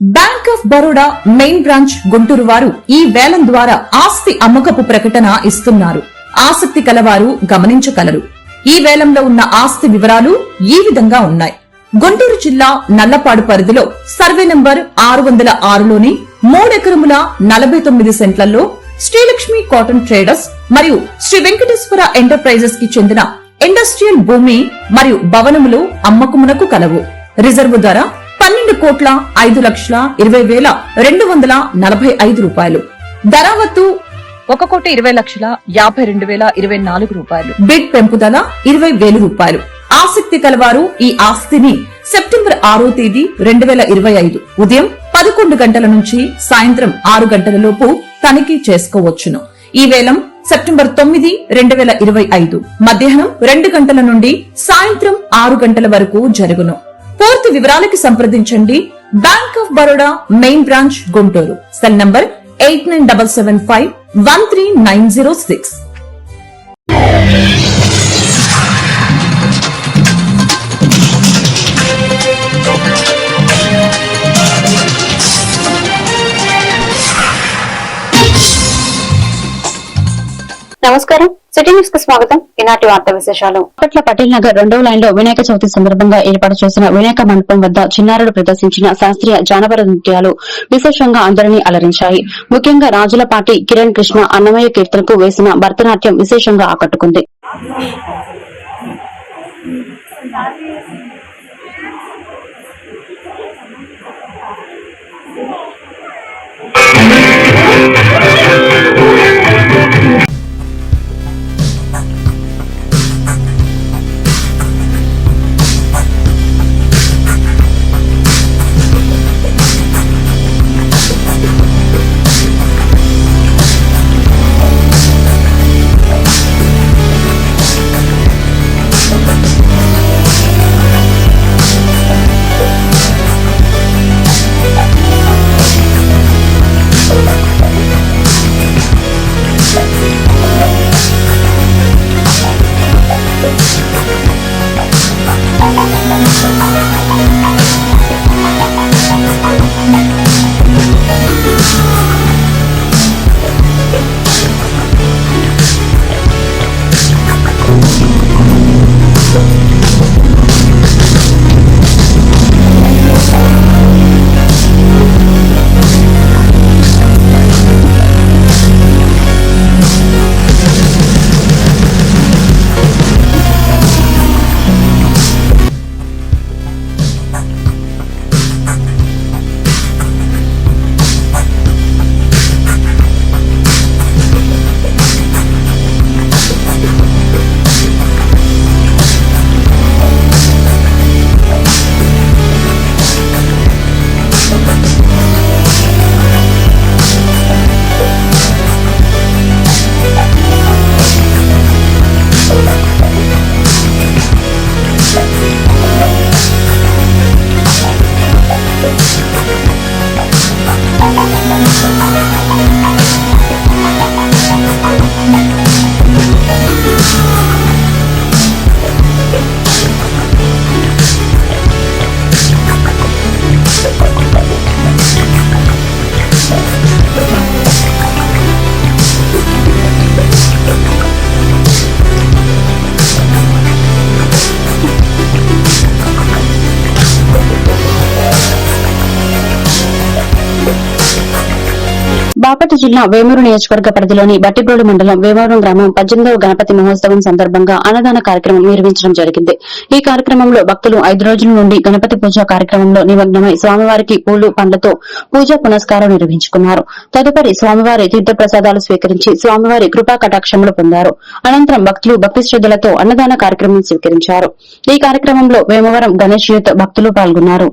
Bank of Baroda main branch Guntur వారు ఈ వేలం ద్వారా ఆస్తి అమ్మకపు ప్రకటన ఇస్తున్నారు. ఆసక్తి కలవారు గమనించగలరు. ఈ వేలంలో ఉన్న ఆస్తి వివరాలు ఈ విధంగా ఉన్నాయి. గుంటూరు జిల్లా నల్లపాడు పరిధిలో సర్వే నంబర్ 606లోని 3 ఎకరముల 49 సెంట్లలో శ్రీలక్ష్మి కాటన్ ట్రేడర్స్ మరియు శ్రీ వెంకటేశ్వర ఎంటర్ప్రైజెస్ కి చెందిన ఇండస్ట్రియల్ భూమి మరియు భవనములు అమ్మకమునకు కలవు. రిజర్వు ధర 12,20,20,245 రూపాయలు. ధరావత్తు 1,20,52,024 రూపాయలు. బిడ్ పెంపుదల 20,000 రూపాయలు. ఆసక్తి కలవారు ఈ ఆస్తిని సెప్టెంబర్ 6వ తేదీ 2025 ఉదయం 11 గంటల నుంచి సాయంత్రం 6 గంటల లోపు తనిఖీ చేసుకోవచ్చును. ఈ వేలం సెప్టెంబర్ 9, 2025 మధ్యాహ్నం 2 గంటల నుండి సాయంత్రం 6 గంటల వరకు జరుగును. పూర్తి వివరాలకి సంప్రదించండి. Bank of Baroda main branch Guntur. Cell number 8975513906. నమస్కారం, సిటీ న్యూస్ కు స్వాగతం. ఈనాటి వార్తా విశేషాలు. పట్ల పటేల్ నగర్ 2వ లైన్ లో వినాయక చవితి సందర్భంగా ఏర్పాటు చేసిన వినాయక మండపం వద్ద చిన్నారులు ప్రదర్శించిన శాస్త్రీయ జానపద నృత్యాలు విశేషంగా అందరినీ అలరించాయి. ముఖ్యంగా రాజులపాటి కిరణ్ కృష్ణ అన్నమయ్య కీర్తనకు వేసిన భరతనాట్యం విశేషంగా ఆకట్టుకుంది. బాపట్ల జిల్లా వేమూరు నియోజకవర్గ పరిధిలోని బట్టిప్రోలు మండలం వేమవరం గ్రామం 18వ గణపతి మహోత్సవం సందర్భంగా అన్నదాన కార్యక్రమం నిర్వహించడం జరిగింది. ఈ కార్యక్రమంలో భక్తులు 5 రోజుల నుండి గణపతి పూజ కార్యక్రమంలో నిమగ్నమై స్వామివారికి పూలు పండ్లతో పూజా పునస్కారం నిర్వహించుకున్నారు. తదుపరి స్వామివారి తీర్థప్రసాదాలు స్వీకరించి స్వామివారి కృపా కటాక్షములు పొందారు. అనంతరం భక్తులు భక్తి శ్రద్దలతో అన్నదాన కార్యక్రమం స్వీకరించారు. ఈ కార్యక్రమంలో వేమవరం గణేష్ యూత్ భక్తులు పాల్గొన్నారు.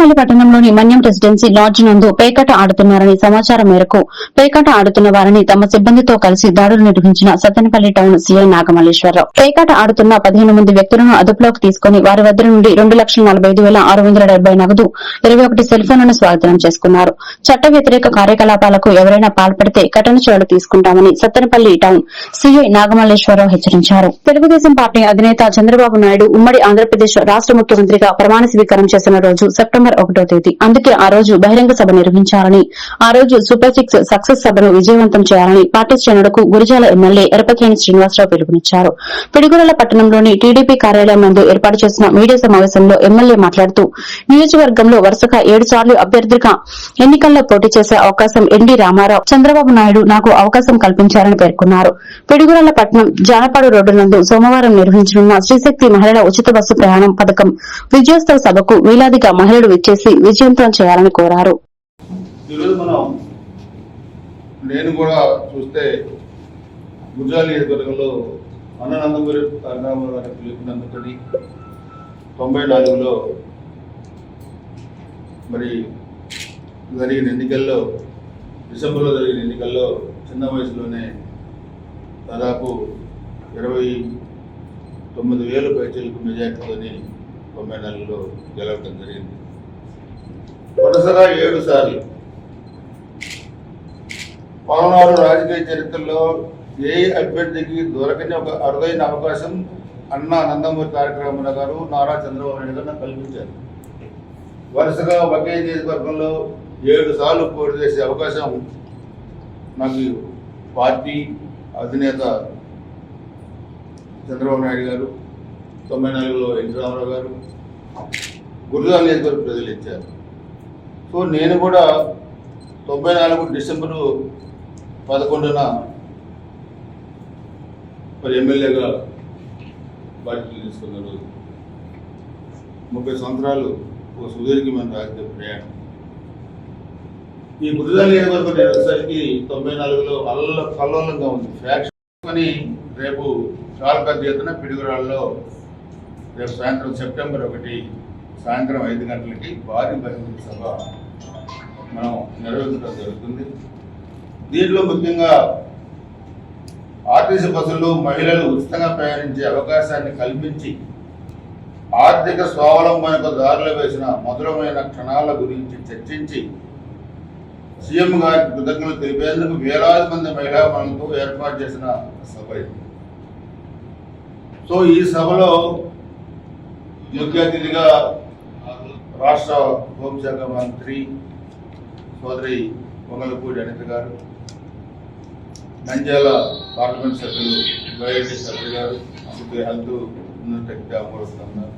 సత్తెనపల్లి పట్టణంలోని మన్యం రెసిడెన్సీ లాడ్జ్ నందు పేకాట ఆడుతున్నారని సమాచారం మేరకు పేకాట ఆడుతున్న వారిని తమ సిబ్బందితో కలిసి దాడులు నిర్వహించిన సత్తెనపల్లి టౌన్ సీఐ నాగమల్లేశ్వరరావు పేకాట ఆడుతున్న 15 మంది వ్యక్తులను అదుపులోకి తీసుకుని వారి వద్ద నుండి 2,45,670 నగదు 21 సెల్ ఫోన్లను స్వాధీనం చేసుకున్నారు. చట్ట వ్యతిరేక కార్యకలాపాలకు ఎవరైనా పాల్పడితే కఠిన చర్యలు తీసుకుంటామని సత్తెనపల్లి టౌన్ సీఐ నాగమల్లేశ్వరరావు హెచ్చరించారు. తెలుగుదేశం పార్టీ అధినేత చంద్రబాబు నాయుడు ఉమ్మడి ఆంధ్రప్రదేశ్ రాష్ట ముఖ్యమంత్రిగా ప్రమాణ స్వీకారం చేసిన రోజు సెప్టెంబర్ 1వ తేదీ. అందుకే ఆ రోజు బహిరంగ సభ నిర్వహించాలని, ఆ రోజు సూపర్ 6 సక్సెస్ సభను విజయవంతం చేయాలని పార్టీ శ్రేణులకు గురిజాల ఎమ్మెల్యే ఎరపతినేని శ్రీనివాసరావు పిలుపునిచ్చారు. పిడుగురాళ్ల పట్టణంలోని టీడీపీ కార్యాలయం నందు ఏర్పాటు చేసిన మీడియా సమావేశంలో ఎమ్మెల్యే మాట్లాడుతూ నియోజకవర్గంలో వరుసగా 7 సార్లు అభ్యర్థిగా ఎన్నికల్లో పోటీ చేసే అవకాశం ఎన్డీ రామారావు, చంద్రబాబు నాయుడు నాకు అవకాశం కల్పించారని పేర్కొన్నారు. పిడుగురాళ్ల పట్టణం జానపాడు రోడ్డు నందు సోమవారం నిర్వహించనున్న శ్రీశక్తి మహిళల ఉచిత బస్సు ప్రయాణం పథకం విజయోత్సవ సభకు వేలాదిగా మహిళలు విచ్చేసి విజయవంతం చేయాలని కోరారు. నేను కూడా చూస్తే గుజరాల్ నియోజకవర్గంలో అన్ననందమూరి తారకరామారావు గారి పిలుపునందుకని 94లో మరి జరిగిన ఎన్నికల్లో, డిసెంబర్లో జరిగిన ఎన్నికల్లో చిన్న వయసులోనే దాదాపు 29,000 పైచలకు మెజార్టీతోని 94లో గెలవడం జరిగింది. వరుసగా 7 సార్లు పవనారు రాజకీయ చరిత్రలో ఏ అభ్యర్థికి దొరకని ఒక అరుదైన అవకాశం అన్నా నందమూరి తారక రామారావు గారు, నారా చంద్రబాబు నాయుడు గారు నాకు కల్పించారు. వరుసగా ఒకే నియోజకవర్గంలో 7 సార్లు పోటీ చేసే అవకాశం నాకు పార్టీ అధినేత చంద్రబాబు నాయుడు గారు, 94లో ఎన్టీ రామారావు గారు, గురుజాల నియోజకవర్గ ప్రజలు ఇచ్చారు. సో నేను కూడా 94 డిసెంబరు 11న మరి ఎమ్మెల్యేగా బాధ్యతలు తీసుకున్న రోజు 30 సంవత్సరాలు ఒక సుదీర్ఘమైన రాజకీయ ప్రయాణం. ఈ గురుజాల నియోజకవర్గం వచ్చేసరికి 94లో కల్లోలంగా ఉంది. ఫ్యాక్షన్ అని రేపు చాలా పెద్ద ఎత్తున పిడుగురాళ్ళలో రేపు సాయంత్రం సెప్టెంబర్ 1 సాయంత్రం 5 గంటలకి భారీ బహిరంగ సభ మనం నిర్వహించడం జరుగుతుంది. దీంట్లో ముఖ్యంగా ఆర్టీసీ బస్సుల్లో మహిళలు ఉచితంగా ప్రయాణించే అవకాశాన్ని కల్పించి ఆర్థిక స్వావలంబనకు దారిలో వేసిన మధురమైన క్షణాల గురించి చర్చించి సీఎం గారికి కృతజ్ఞతలు తెలిపేందుకు వేలాది మంది మహిళా మనులతో ఏర్పాటు చేసిన సభ ఇది. సో ఈ సభలో ముఖ్య అతిథిగా రాష్ట్ర హోంశాఖ మంత్రి సోదరి పొంగలపూడి అనిత గారు, నంద్యాల పార్లమెంట్ సభ్యులు వైఎస్ఆర్ సభ్యులు గారు, అందుకే హెల్త్ ఉన్నత అమరుస్తున్నారు,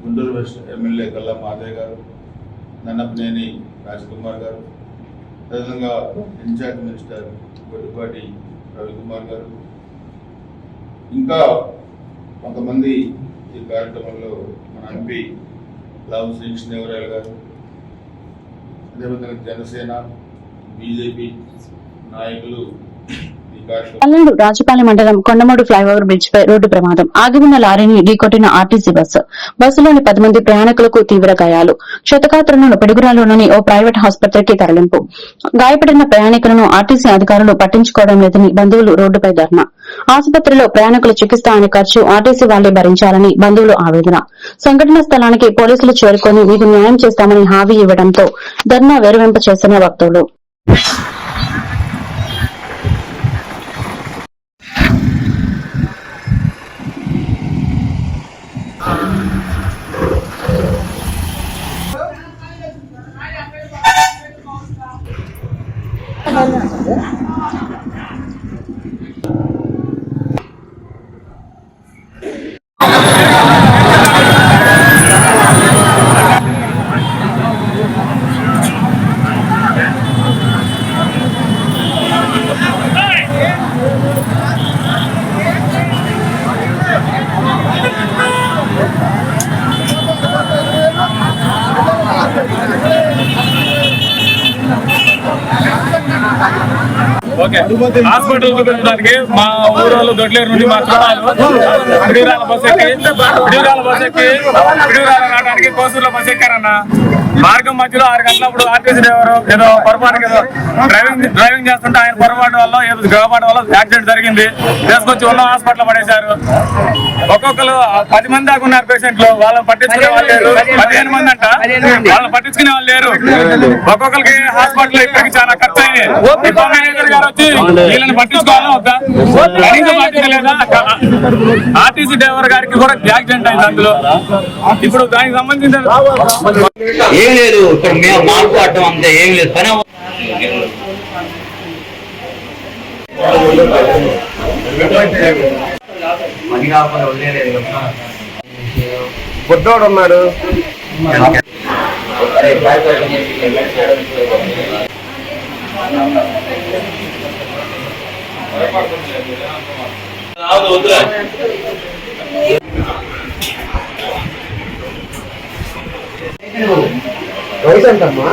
గుంటూరు వెస్ట్ ఎమ్మెల్యే గల్లా మాధవ్ గారు, నన్నపనేని రాజ్కుమార్ గారు, అదేవిధంగా ఇన్ఛార్జ్ మినిస్టర్ గొడ్డిపాటి రవికుమార్ గారు, ఇంకా కొంతమంది ఈ కార్యక్రమంలో మన ఎంపీ లావు శ్రీకృష్ణదేవరాయలు గారు, అదేవిధంగా జనసేన, బీజేపీ నాయకులు ఈ కార్యక్రమం. పల్నాడు రాజపాలెం మండలం కొండమూడు ఫ్లైఓవర్ బ్రిడ్జ్ పై రోడ్డు ప్రమాదం. ఆగి ఉన్న లారీని ఢీకొట్టిన ఆర్టీసీ బస్సులోని 10 మంది ప్రయాణికులకు తీవ్ర గాయాలు. క్షతగాత్రులను పిడుగురాలోని ఓ ప్రైవేట్ ఆసుపత్రికి తరలింపు. గాయపడిన ప్రయాణికులను ఆర్టీసీ అధికారులు పట్టించుకోవడం లేదని బంధువులు రోడ్డుపై ధర్నా. ఆసుపత్రిలో ప్రయాణికుల చికిత్స అనే ఖర్చు ఆర్టీసీ వాళ్లే భరించాలని బంధువులు ఆవేదన. సంఘటనా స్థలానికి పోలీసులు చేరుకుని మీకు న్యాయం చేస్తామని హామీ ఇవ్వడంతో ధర్నా వెరువెంప చేసిన భక్తులు. హాస్పిటల్ చూపించడానికి మా ఊరోళ్ళు దొడ్లేరు నుండి మా చుట్టాలు పిడిరాల బస్ ఎక్కి పిడిరాల రావడానికి కోసూరులో బస్ ఎక్కారన్న. మార్గం మధ్యలో 6 గంటలప్పుడు ఆర్టీసీ డ్రైవర్ ఏదో పొరపాటుకి ఏదో డ్రైవింగ్ చేస్తుంటే ఆయన పొరపాటు వల్ల ఏదో గవపాటు వల్ల యాక్సిడెంట్ జరిగింది. తీసుకొచ్చి ఉన్న హాస్పిటల్ పడేశారు. ఒక్కొక్కరు 10 మంది దాకా ఉన్నారు పేషెంట్లు. వాళ్ళని పట్టించుకునే వాళ్ళు లేరు. 15 మంది అంట, వాళ్ళని పట్టించుకునే వాళ్ళు లేరు. ఒక్కొక్కరికి హాస్పిటల్ ఇప్పటికి చాలా ఖర్చు అయింది. మేనేజర్ గారు వచ్చి వీళ్ళని పట్టించుకోవాలా వద్దా, కనీసం బాధ్యత లేదా? ఆర్టీసీ డ్రైవర్ గారికి కూడా యాక్సిడెంట్ అయింది అందులో. ఇప్పుడు దానికి సంబంధించిన ఏం లేదు, ఇక్కడ మేము మార్పు అడ్డం అంతే, ఏం లేదు పని. బుడ్డోడు ఉన్నాడు. వయసు ఎంతమ్మా?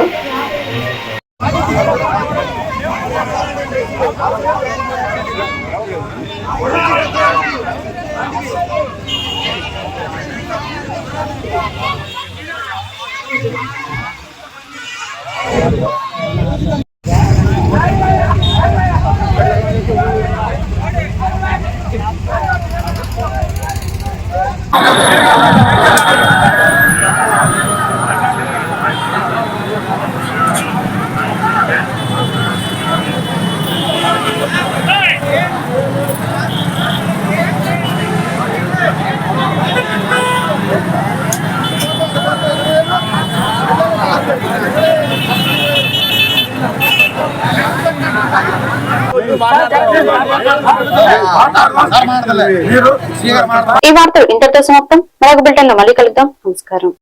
ఈ వార్తలు ఇంతటితో సమాప్తం. మరొక బులెటిన్ లో మళ్ళీ కలుద్దాం. నమస్కారం.